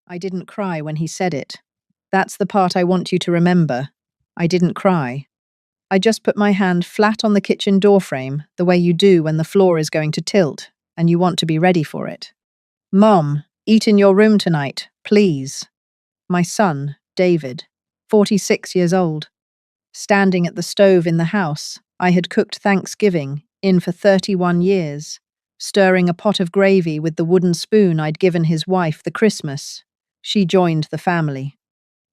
I didn't cry when he said it. That's the part I want you to remember. I didn't cry. I just put my hand flat on the kitchen doorframe, the way you do when the floor is going to tilt, and you want to be ready for it. Mom, eat in your room tonight, please. My son, David, 46 years old. Standing at the stove in the house, I had cooked Thanksgiving, in for 31 years, stirring a pot of gravy with the wooden spoon I'd given his wife the Christmas. She joined the family.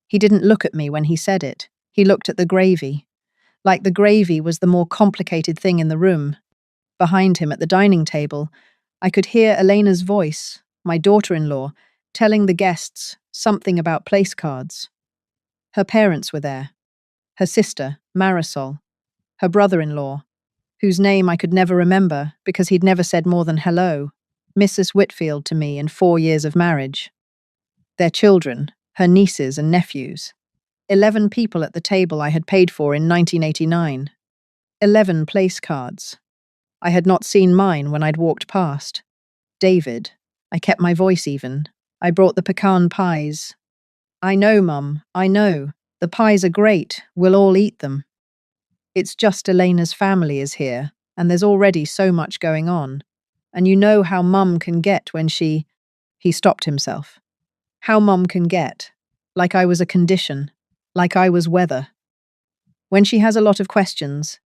He didn't look at me when he said it. He looked at the gravy. Like the gravy was the more complicated thing in the room. Behind him at the dining table, I could hear Elena's voice, my daughter-in-law, telling the guests something about place cards. Her parents were there. Her sister, Marisol. Her brother-in-law, whose name I could never remember because he'd never said more than hello, Mrs. Whitfield to me in 4 years of marriage. Their children, her nieces and nephews. 11 people at the table I had paid for in 1989. 11 place cards. I had not seen mine when I'd walked past. David. I kept my voice even. I brought the pecan pies. I know, Mum, I know. The pies are great. We'll all eat them. It's just Elena's family is here, and there's already so much going on. And you know how Mum can get when she... He stopped himself. How Mum can get. Like I was a condition. Like I was weather. When she has a lot of questions,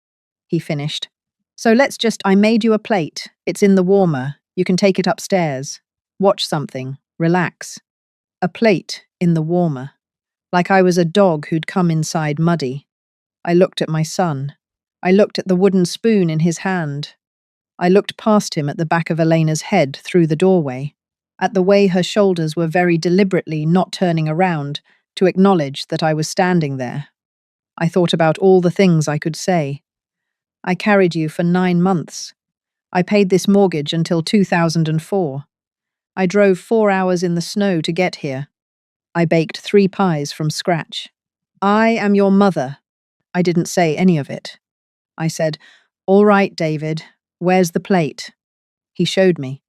he finished. So I made you a plate. It's in the warmer. You can take it upstairs. Watch something. Relax. A plate in the warmer. Like I was a dog who'd come inside muddy. I looked at my son. I looked at the wooden spoon in his hand. I looked past him at the back of Elena's head through the doorway, at the way her shoulders were very deliberately not turning around to acknowledge that I was standing there. I thought about all the things I could say. I carried you for 9 months. I paid this mortgage until 2004. I drove 4 hours in the snow to get here. I baked 3 pies from scratch. I am your mother. I didn't say any of it. I said, "All right, David, where's the plate?" He showed me.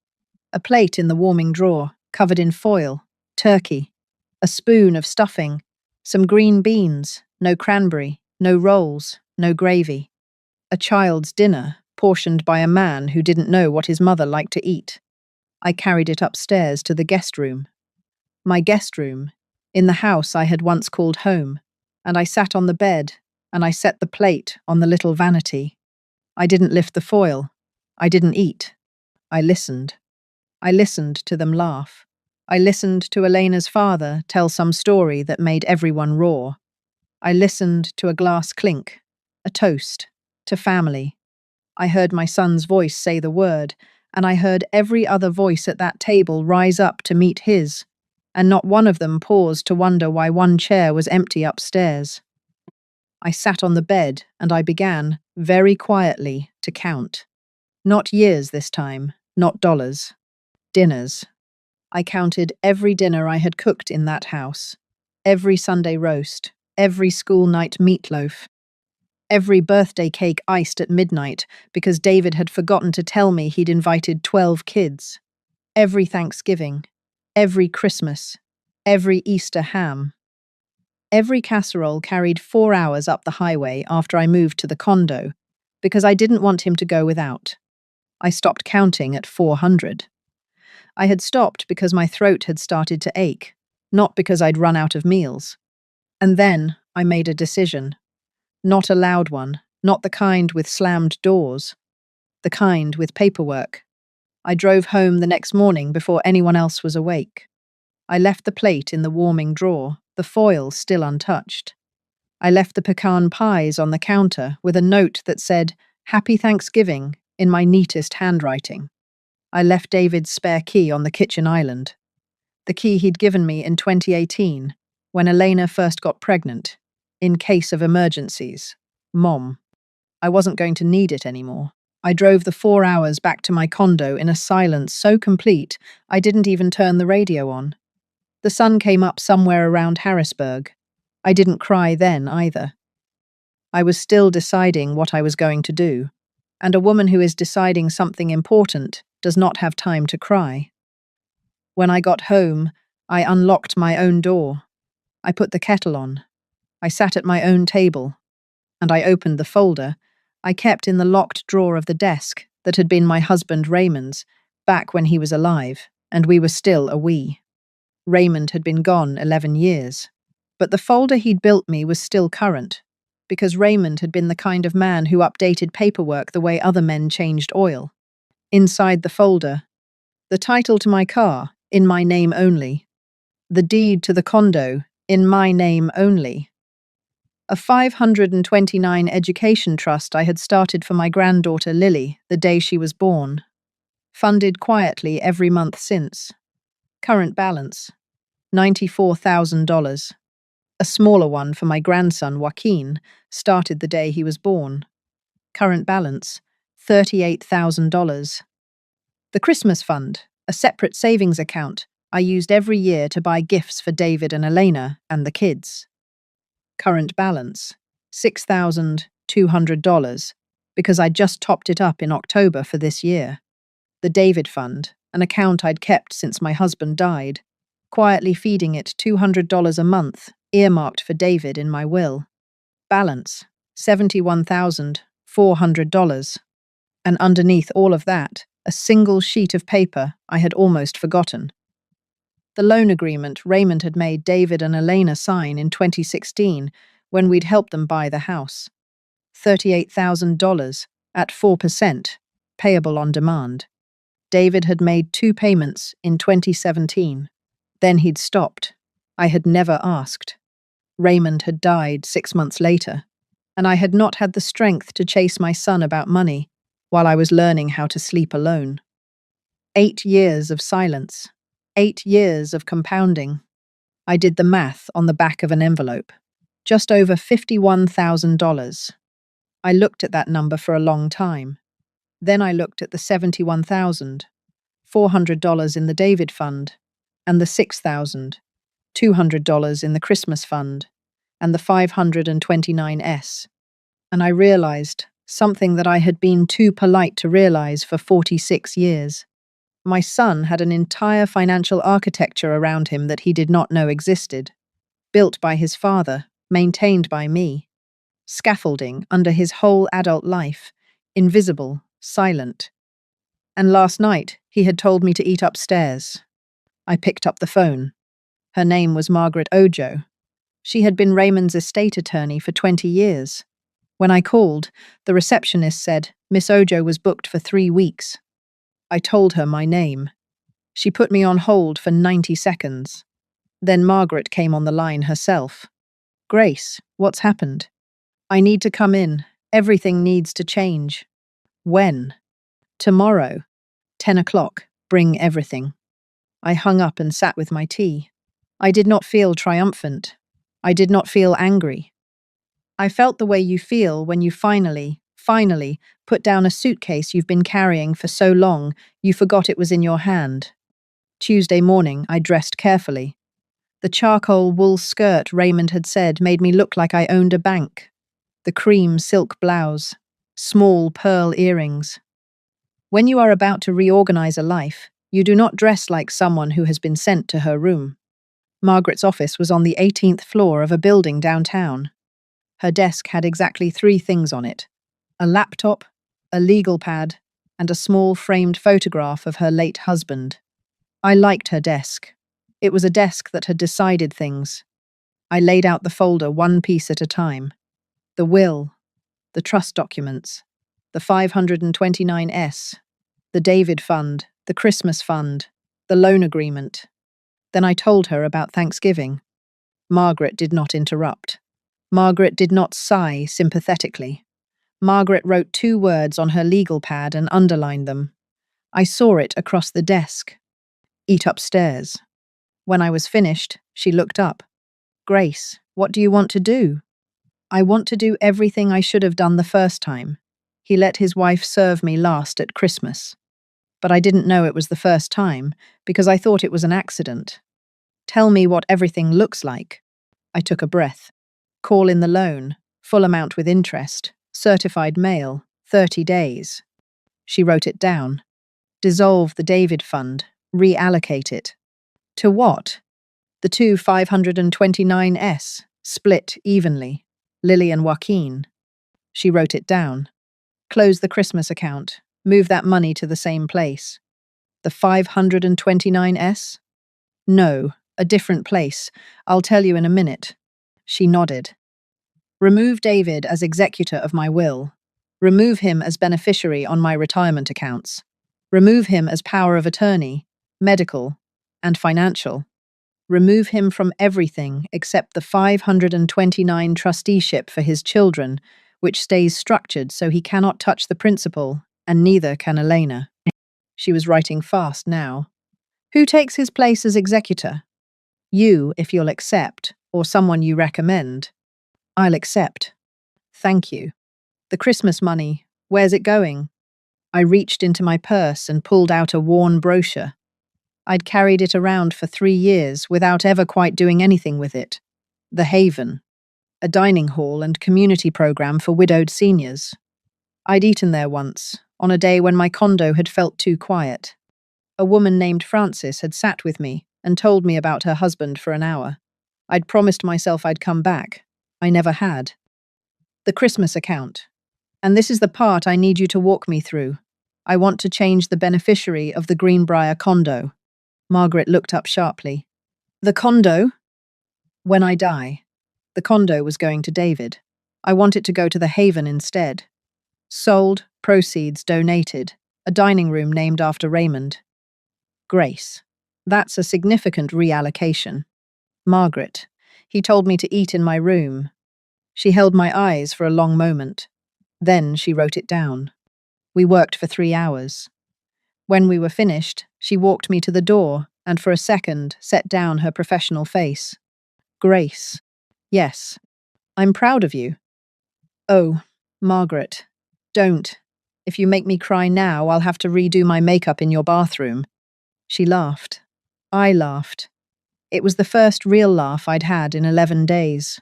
A plate in the warming drawer, covered in foil, turkey, a spoon of stuffing, some green beans, no cranberry, no rolls, no gravy. A child's dinner, portioned by a man who didn't know what his mother liked to eat. I carried it upstairs to the guest room. My guest room, in the house I had once called home, and I sat on the bed, and I set the plate on the little vanity. I didn't lift the foil. I didn't eat. I listened. I listened to them laugh. I listened to Elena's father tell some story that made everyone roar. I listened to a glass clink, a toast, to family. I heard my son's voice say the word, and I heard every other voice at that table rise up to meet his, and not one of them paused to wonder why one chair was empty upstairs. I sat on the bed and I began, very quietly, to count. Not years this time, not dollars. Dinners. I counted every dinner I had cooked in that house, every Sunday roast, every school night meatloaf, every birthday cake iced at midnight because David had forgotten to tell me he'd invited 12 kids, every Thanksgiving, every Christmas, every Easter ham. Every casserole carried 4 hours up the highway after I moved to the condo because I didn't want him to go without. I stopped counting at 400. I had stopped because my throat had started to ache, not because I'd run out of meals. And then I made a decision. Not a loud one, not the kind with slammed doors. The kind with paperwork. I drove home the next morning before anyone else was awake. I left the plate in the warming drawer, the foil still untouched. I left the pecan pies on the counter with a note that said, "Happy Thanksgiving," in my neatest handwriting. I left David's spare key on the kitchen island. The key he'd given me in 2018, when Elena first got pregnant, in case of emergencies. Mom. I wasn't going to need it anymore. I drove the 4 hours back to my condo in a silence so complete I didn't even turn the radio on. The sun came up somewhere around Harrisburg. I didn't cry then either. I was still deciding what I was going to do, and a woman who is deciding something important does not have time to cry. When I got home, I unlocked my own door. I put the kettle on. I sat at my own table, and I opened the folder I kept in the locked drawer of the desk that had been my husband Raymond's back when he was alive, and we were still a we. Raymond had been gone 11 years, but the folder he'd built me was still current, because Raymond had been the kind of man who updated paperwork the way other men changed oil. Inside the folder, the title to my car, in my name only. The deed to the condo, in my name only. A 529 education trust I had started for my granddaughter Lily the day she was born. Funded quietly every month since. Current balance, $94,000. A smaller one for my grandson Joaquin started the day he was born. Current balance, $38,000. The Christmas fund, a separate savings account I used every year to buy gifts for David and Elena and the kids. Current balance, $6,200, because I'd just topped it up in October for this year. The David Fund, an account I'd kept since my husband died, quietly feeding it $200 a month, earmarked for David in my will. Balance, $71,400. And underneath all of that, a single sheet of paper I had almost forgotten. The loan agreement Raymond had made David and Elena sign in 2016 when we'd helped them buy the house. $38,000 at 4%, payable on demand. David had made 2 payments in 2017. Then he'd stopped. I had never asked. Raymond had died 6 months later, and I had not had the strength to chase my son about money while I was learning how to sleep alone. 8 years of silence. 8 years of compounding. I did the math on the back of an envelope. Just over $51,000. I looked at that number for a long time. Then I looked at the $71,400 in the David Fund, and the $6,200 in the Christmas Fund, and the 529S. And I realized something that I had been too polite to realize for 46 years. My son had an entire financial architecture around him that he did not know existed. Built by his father, maintained by me. Scaffolding under his whole adult life, invisible, silent. And last night, he had told me to eat upstairs. I picked up the phone. Her name was Margaret Ojo. She had been Raymond's estate attorney for 20 years. When I called, the receptionist said Miss Ojo was booked for 3 weeks. I told her my name. She put me on hold for 90 seconds. Then Margaret came on the line herself. Grace, what's happened? I need to come in. Everything needs to change. When? Tomorrow. 10 o'clock. Bring everything. I hung up and sat with my tea. I did not feel triumphant. I did not feel angry. I felt the way you feel when you finally put down a suitcase you've been carrying for so long you forgot it was in your hand. Tuesday morning, I dressed carefully. The charcoal wool skirt Raymond had said made me look like I owned a bank. The cream silk blouse. Small pearl earrings. When you are about to reorganize a life, you do not dress like someone who has been sent to her room. Margaret's office was on the 18th floor of a building downtown. Her desk had exactly 3 things on it: a laptop, a legal pad, and a small framed photograph of her late husband. I liked her desk. It was a desk that had decided things. I laid out the folder one piece at a time. The will, the trust documents, the 529S, the David Fund, the Christmas Fund, the loan agreement. Then I told her about Thanksgiving. Margaret did not interrupt. Margaret did not sigh sympathetically. Margaret wrote 2 words on her legal pad and underlined them. I saw it across the desk. Eat upstairs. When I was finished, she looked up. Grace, what do you want to do? I want to do everything I should have done the first time. He let his wife serve me last at Christmas. But I didn't know it was the first time, because I thought it was an accident. Tell me what everything looks like. I took a breath. Call in the loan, full amount with interest, certified mail, 30 days. She wrote it down. Dissolve the David Fund, reallocate it. To what? The two 529s, split evenly. Lily and Joaquin. She wrote it down. Close the Christmas account. Move that money to the same place. The 529s? No, a different place. I'll tell you in a minute. She nodded. Remove David as executor of my will. Remove him as beneficiary on my retirement accounts. Remove him as power of attorney, medical, and financial. Remove him from everything except the 529 trusteeship for his children, which stays structured so he cannot touch the principal, and neither can Elena. She was writing fast now. Who takes his place as executor? You, if you'll accept, or someone you recommend. I'll accept. Thank you. The Christmas money, where's it going? I reached into my purse and pulled out a worn brochure. I'd carried it around for 3 years without ever quite doing anything with it. The Haven, a dining hall and community program for widowed seniors. I'd eaten there once, on a day when my condo had felt too quiet. A woman named Frances had sat with me and told me about her husband for an hour. I'd promised myself I'd come back. I never had. The Christmas account. And this is the part I need you to walk me through. I want to change the beneficiary of the Greenbrier condo. Margaret looked up sharply. The condo? When I die. The condo was going to David. I want it to go to the Haven instead. Sold, proceeds donated. A dining room named after Raymond. Grace. That's a significant reallocation. Margaret. He told me to eat in my room. She held my eyes for a long moment. Then she wrote it down. We worked for 3 hours. When we were finished, she walked me to the door and for a second set down her professional face. Grace. Yes. I'm proud of you. Oh, Margaret. Don't. If you make me cry now, I'll have to redo my makeup in your bathroom. She laughed. I laughed. It was the first real laugh I'd had in 11 days.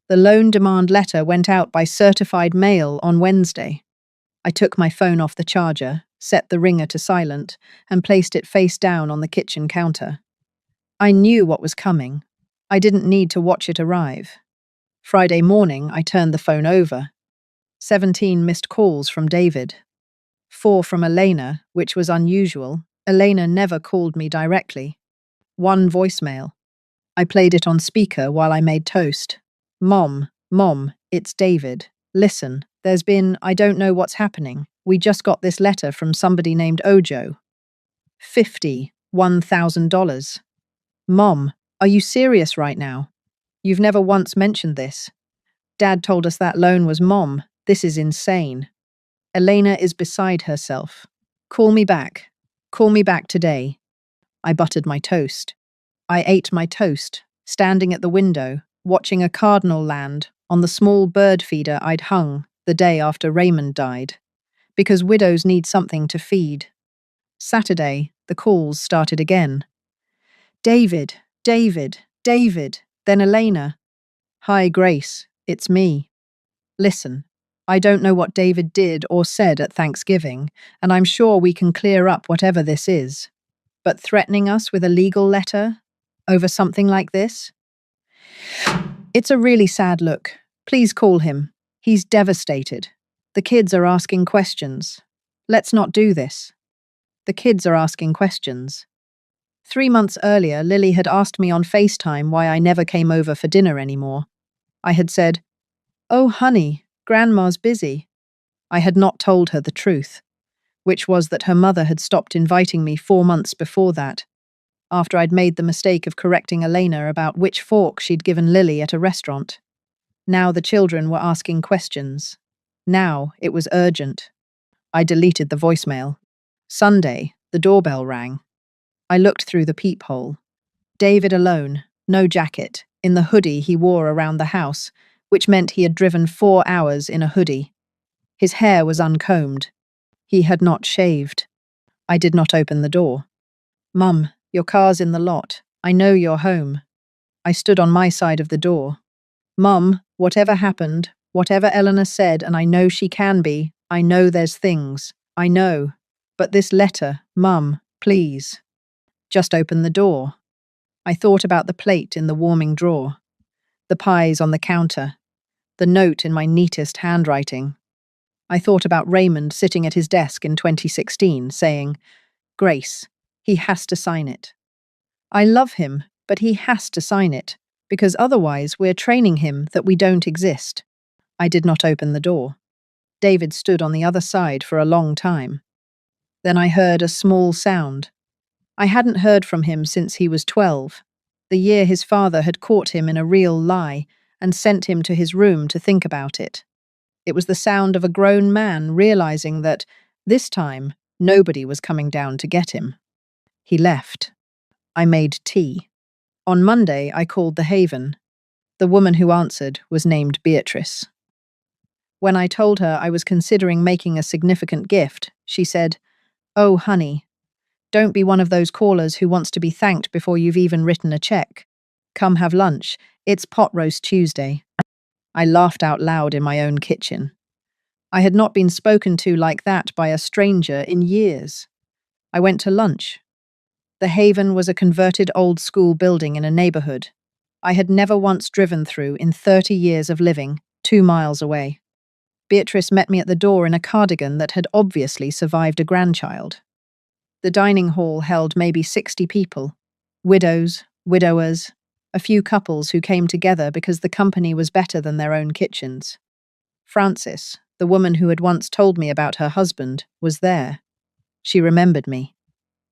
The loan demand letter went out by certified mail on Wednesday. I took my phone off the charger, set the ringer to silent, and placed it face down on the kitchen counter. I knew what was coming. I didn't need to watch it arrive. Friday morning, I turned the phone over. 17 missed calls from David. 4 from Elena, which was unusual. Elena never called me directly. 1 voicemail. I played it on speaker while I made toast. Mom, it's David. Listen, I don't know what's happening. We just got this letter from somebody named Ojo. $51,000. Mom, are you serious right now? You've never once mentioned this. Dad told us that loan was Mom. This is insane. Elena is beside herself. Call me back. Call me back today. I buttered my toast. I ate my toast, standing at the window, watching a cardinal land on the small bird feeder I'd hung the day after Raymond died. Because widows need something to feed. Saturday, the calls started again. David. Then Elena. Hi, Grace. It's me. Listen, I don't know what David did or said at Thanksgiving, and I'm sure we can clear up whatever this is. But threatening us with a legal letter over something like this? It's a really sad look. Please call him. He's devastated. The kids are asking questions. Let's not do this. The kids are asking questions. 3 months earlier, Lily had asked me on FaceTime why I never came over for dinner anymore. I had said, "Oh, honey, Grandma's busy." I had not told her the truth, which was that her mother had stopped inviting me 4 months before that, after I'd made the mistake of correcting Elena about which fork she'd given Lily at a restaurant. Now the children were asking questions. Now it was urgent. I deleted the voicemail. Sunday, the doorbell rang. I looked through the peephole. David alone, no jacket, in the hoodie he wore around the house, which meant he had driven 4 hours in a hoodie. His hair was uncombed. He had not shaved. I did not open the door. "Mum, your car's in the lot. I know you're home." I stood on my side of the door. "Mum, whatever happened, whatever Eleanor said, and I know she can be, I know there's things. I know. But this letter, Mum, please. Just open the door." I thought about the plate in the warming drawer, the pies on the counter, the note in my neatest handwriting. I thought about Raymond sitting at his desk in 2016 saying, "Grace, he has to sign it. I love him, but he has to sign it, because otherwise we're training him that we don't exist." I did not open the door. David stood on the other side for a long time. Then I heard a small sound. I hadn't heard from him since he was 12, the year his father had caught him in a real lie and sent him to his room to think about it. It was the sound of a grown man realizing that, this time, nobody was coming down to get him. He left. I made tea. On Monday, I called the Haven. The woman who answered was named Beatrice. When I told her I was considering making a significant gift, she said, "Oh, honey, don't be one of those callers who wants to be thanked before you've even written a check. Come have lunch. It's Pot Roast Tuesday." I laughed out loud in my own kitchen. I had not been spoken to like that by a stranger in years. I went to lunch. The Haven was a converted old-school building in a neighborhood I had never once driven through in 30 years of living, 2 miles away. Beatrice met me at the door in a cardigan that had obviously survived a grandchild. The dining hall held maybe 60 people, widows, widowers, a few couples who came together because the company was better than their own kitchens. Frances, the woman who had once told me about her husband, was there. She remembered me.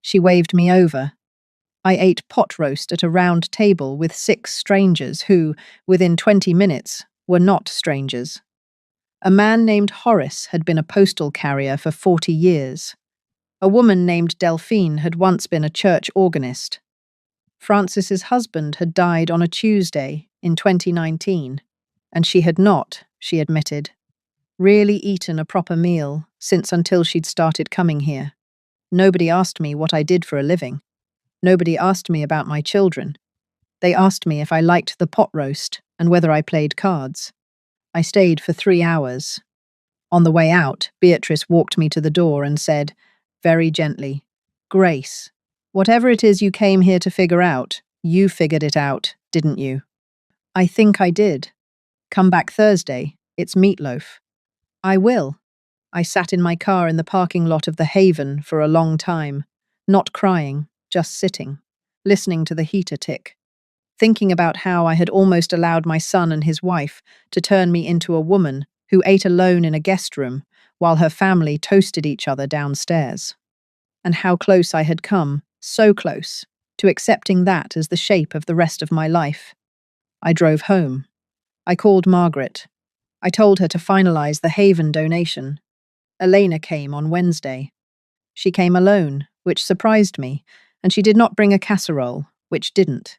She waved me over. I ate pot roast at a round table with 6 strangers who, within 20 minutes, were not strangers. A man named Horace had been a postal carrier for 40 years. A woman named Delphine had once been a church organist. Frances's husband had died on a Tuesday in 2019, and she had not, she admitted, really eaten a proper meal since until she'd started coming here. Nobody asked me what I did for a living. Nobody asked me about my children. They asked me if I liked the pot roast and whether I played cards. I stayed for 3 hours. On the way out, Beatrice walked me to the door and said, very gently, "Grace, whatever it is you came here to figure out, you figured it out, didn't you?" I think I did. Come back Thursday. It's meatloaf. I will. I sat in my car in the parking lot of the Haven for a long time, not crying, just sitting, listening to the heater tick, thinking about how I had almost allowed my son and his wife to turn me into a woman who ate alone in a guest room while her family toasted each other downstairs, and how close I had come, so close, to accepting that as the shape of the rest of my life. I drove home. I called Margaret. I told her to finalize the Haven donation. Elena came on Wednesday. She came alone, which surprised me, and she did not bring a casserole, which didn't.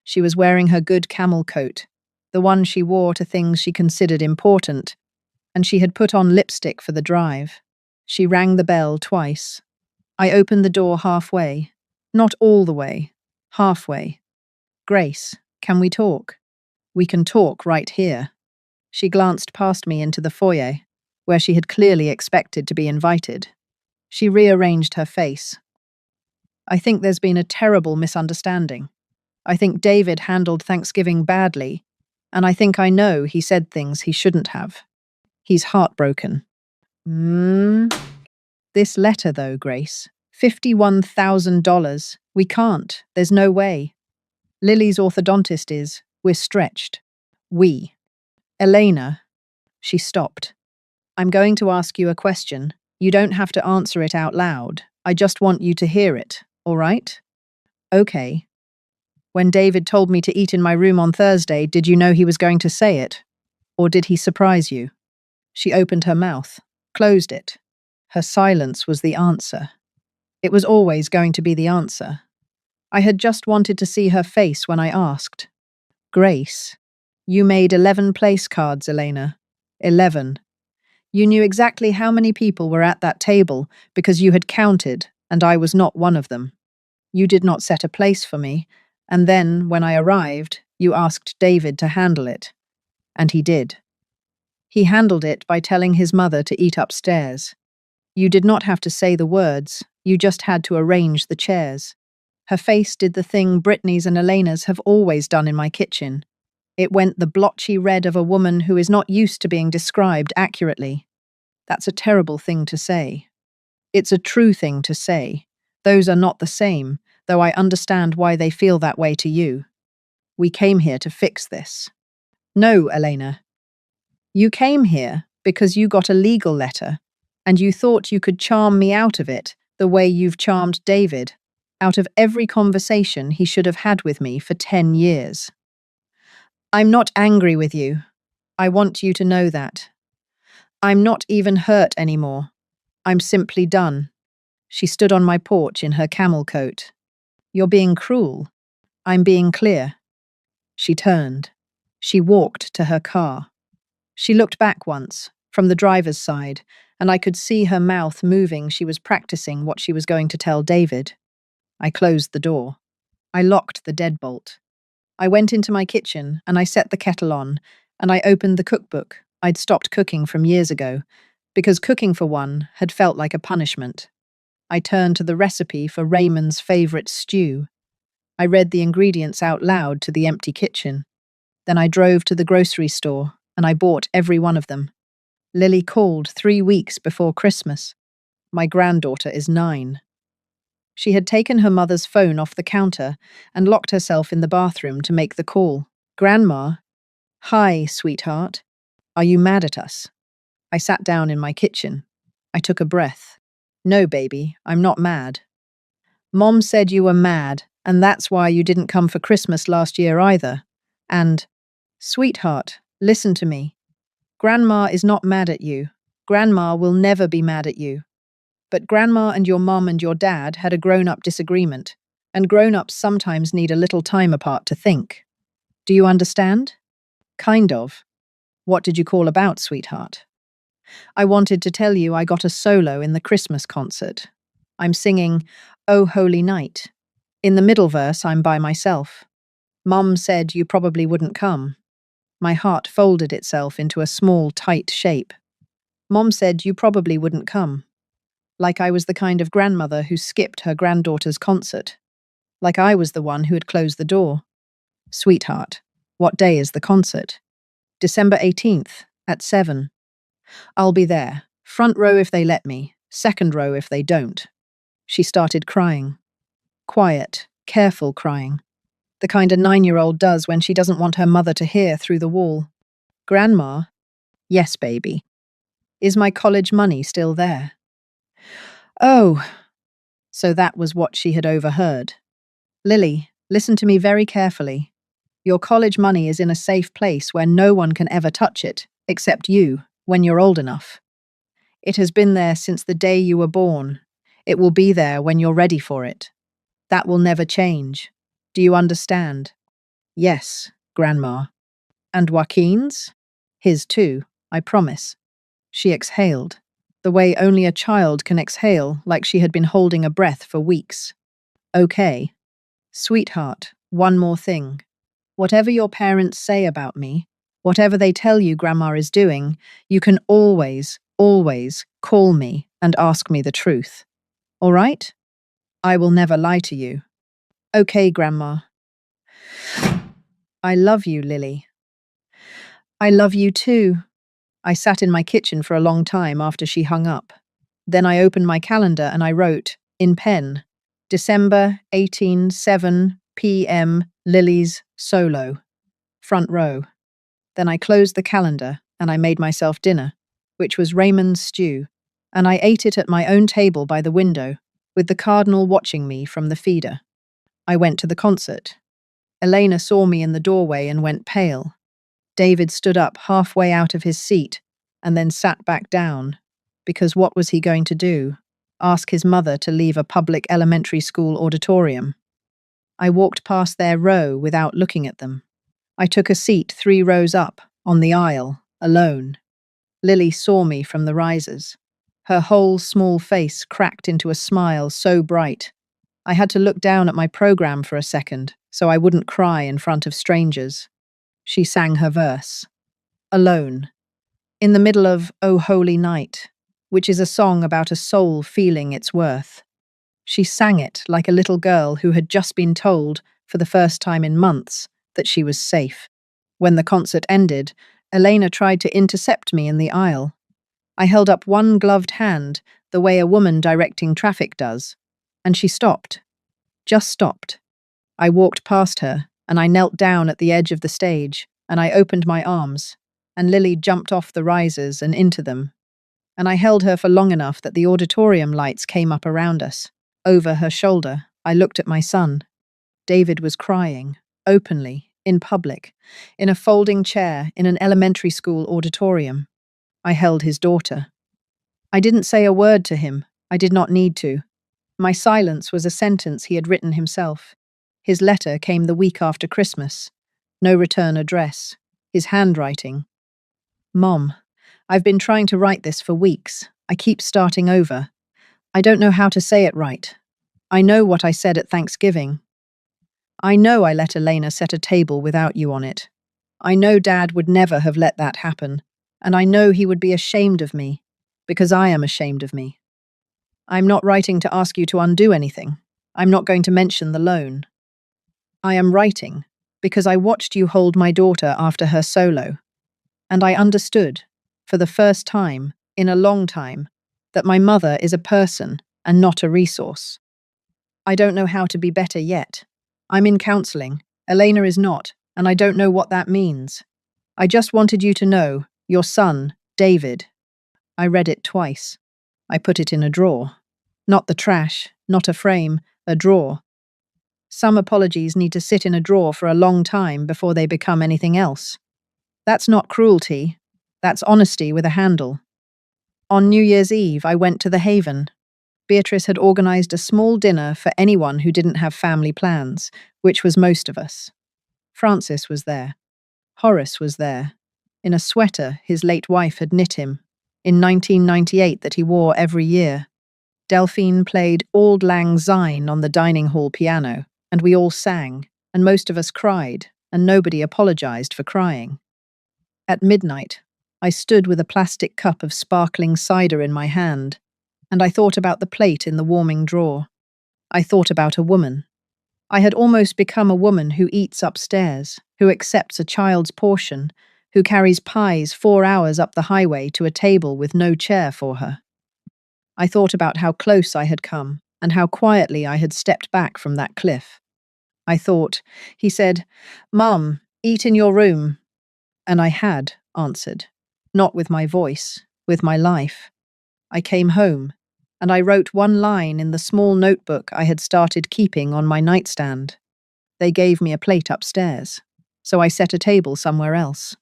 She was wearing her good camel coat, the one she wore to things she considered important, and she had put on lipstick for the drive. She rang the bell twice. I opened the door halfway. Not all the way. Halfway. "Grace, can we talk?" "We can talk right here." She glanced past me into the foyer, where she had clearly expected to be invited. She rearranged her face. "I think there's been a terrible misunderstanding. I think David handled Thanksgiving badly, and I think I know he said things he shouldn't have. He's heartbroken." This letter, though, Grace. $51,000. We can't. There's no way. Lily's orthodontist is. We're stretched. We. Elena. She stopped. "I'm going to ask you a question. You don't have to answer it out loud. I just want you to hear it, all right?" "Okay." "When David told me to eat in my room on Thursday, did you know he was going to say it? Or did he surprise you?" She opened her mouth, closed it. Her silence was the answer. It was always going to be the answer. I had just wanted to see her face when I asked. "Grace, you made 11 place cards, Elena. 11. You knew exactly how many people were at that table because you had counted, and I was not one of them. You did not set a place for me, and then, when I arrived, you asked David to handle it. And he did. He handled it by telling his mother to eat upstairs. You did not have to say the words, you just had to arrange the chairs. Her face did the thing Brittany's and Elena's have always done in my kitchen. It went the blotchy red of a woman who is not used to being described accurately. That's a terrible thing to say. It's a true thing to say. Those are not the same, though I understand why they feel that way to you. We came here to fix this. No, Elena. You came here because you got a legal letter, and you thought you could charm me out of it the way you've charmed David, out of every conversation he should have had with me for 10 years. I'm not angry with you. I want you to know that. I'm not even hurt anymore. I'm simply done. She stood on my porch in her camel coat. You're being cruel. I'm being clear. She turned. She walked to her car. She looked back once, from the driver's side, and I could see her mouth moving. She was practicing what she was going to tell David. I closed the door. I locked the deadbolt. I went into my kitchen and I set the kettle on, and I opened the cookbook I'd stopped cooking from years ago, because cooking for one had felt like a punishment. I turned to the recipe for Raymond's favorite stew. I read the ingredients out loud to the empty kitchen. Then I drove to the grocery store and I bought every one of them. Lily called 3 weeks before Christmas. My granddaughter is 9. She had taken her mother's phone off the counter and locked herself in the bathroom to make the call. Grandma? Hi, sweetheart. Are you mad at us? I sat down in my kitchen. I took a breath. No, baby, I'm not mad. Mom said you were mad, and that's why you didn't come for Christmas last year either. And, sweetheart, listen to me. Grandma is not mad at you. Grandma will never be mad at you. But Grandma and your mom and your dad had a grown-up disagreement, and grown-ups sometimes need a little time apart to think. Do you understand? Kind of. What did you call about, sweetheart? I wanted to tell you I got a solo in the Christmas concert. I'm singing "Oh Holy Night." In the middle verse, I'm by myself. Mum said you probably wouldn't come. My heart folded itself into a small, tight shape. Mom said you probably wouldn't come. Like I was the kind of grandmother who skipped her granddaughter's concert. Like I was the one who had closed the door. Sweetheart, what day is the concert? December 18th, at 7. I'll be there. Front row if they let me, second row if they don't. She started crying. Quiet, careful crying. The kind a 9-year-old does when she doesn't want her mother to hear through the wall. Grandma? Yes, baby. Is my college money still there? Oh, so that was what she had overheard. Lily, listen to me very carefully. Your college money is in a safe place where no one can ever touch it, except you, when you're old enough. It has been there since the day you were born. It will be there when you're ready for it. That will never change. Do you understand? Yes, Grandma. And Joaquin's? His too, I promise. She exhaled, the way only a child can exhale, like she had been holding a breath for weeks. Okay. Sweetheart, one more thing. Whatever your parents say about me, whatever they tell you Grandma is doing, you can always, always call me and ask me the truth. All right? I will never lie to you. Okay, Grandma. I love you, Lily. I love you too. I sat in my kitchen for a long time after she hung up. Then I opened my calendar and I wrote, in pen, December 18, 7 p.m. Lily's solo. Front row. Then I closed the calendar and I made myself dinner, which was Raymond's stew, and I ate it at my own table by the window, with the cardinal watching me from the feeder. I went to the concert. Elena saw me in the doorway and went pale. David stood up halfway out of his seat and then sat back down, because what was he going to do? Ask his mother to leave a public elementary school auditorium? I walked past their row without looking at them. I took a seat 3 rows up, on the aisle, alone. Lily saw me from the risers. Her whole small face cracked into a smile so bright. I had to look down at my program for a second, so I wouldn't cry in front of strangers. She sang her verse. Alone. In the middle of Oh Holy Night, which is a song about a soul feeling its worth. She sang it like a little girl who had just been told, for the first time in months, that she was safe. When the concert ended, Elena tried to intercept me in the aisle. I held up one gloved hand, the way a woman directing traffic does, and she stopped. Just stopped. I walked past her, and I knelt down at the edge of the stage, and I opened my arms, and Lily jumped off the risers and into them. And I held her for long enough that the auditorium lights came up around us. Over her shoulder, I looked at my son. David was crying, openly, in public, in a folding chair in an elementary school auditorium. I held his daughter. I didn't say a word to him. I did not need to. My silence was a sentence he had written himself. His letter came the week after Christmas. No return address. His handwriting. Mom, I've been trying to write this for weeks. I keep starting over. I don't know how to say it right. I know what I said at Thanksgiving. I know I let Elena set a table without you on it. I know Dad would never have let that happen, and I know he would be ashamed of me, because I am ashamed of me. I'm not writing to ask you to undo anything. I'm not going to mention the loan. I am writing because I watched you hold my daughter after her solo, and I understood, for the first time in a long time, that my mother is a person and not a resource. I don't know how to be better yet. I'm in counseling. Elena is not, and I don't know what that means. I just wanted you to know, your son, David. I read it twice. I put it in a drawer. Not the trash, not a frame, a drawer. Some apologies need to sit in a drawer for a long time before they become anything else. That's not cruelty. That's honesty with a handle. On New Year's Eve, I went to the Haven. Beatrice had organized a small dinner for anyone who didn't have family plans, which was most of us. Francis was there. Horace was there, in a sweater his late wife had knit him, in 1998 that he wore every year. Delphine played Auld Lang Syne on the dining hall piano, and we all sang, and most of us cried, and nobody apologized for crying. At midnight, I stood with a plastic cup of sparkling cider in my hand, and I thought about the plate in the warming drawer. I thought about a woman. I had almost become a woman who eats upstairs, who accepts a child's portion, who carries pies 4 hours up the highway to a table with no chair for her. I thought about how close I had come, and how quietly I had stepped back from that cliff. I thought, he said, "Mum, eat in your room." And I had answered, not with my voice, with my life. I came home, and I wrote one line in the small notebook I had started keeping on my nightstand. They gave me a plate upstairs, so I set a table somewhere else.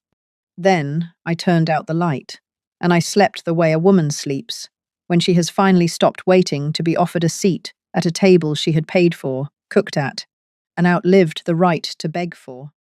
Then I turned out the light, and I slept the way a woman sleeps, when she has finally stopped waiting to be offered a seat at a table she had paid for, cooked at, and outlived the right to beg for.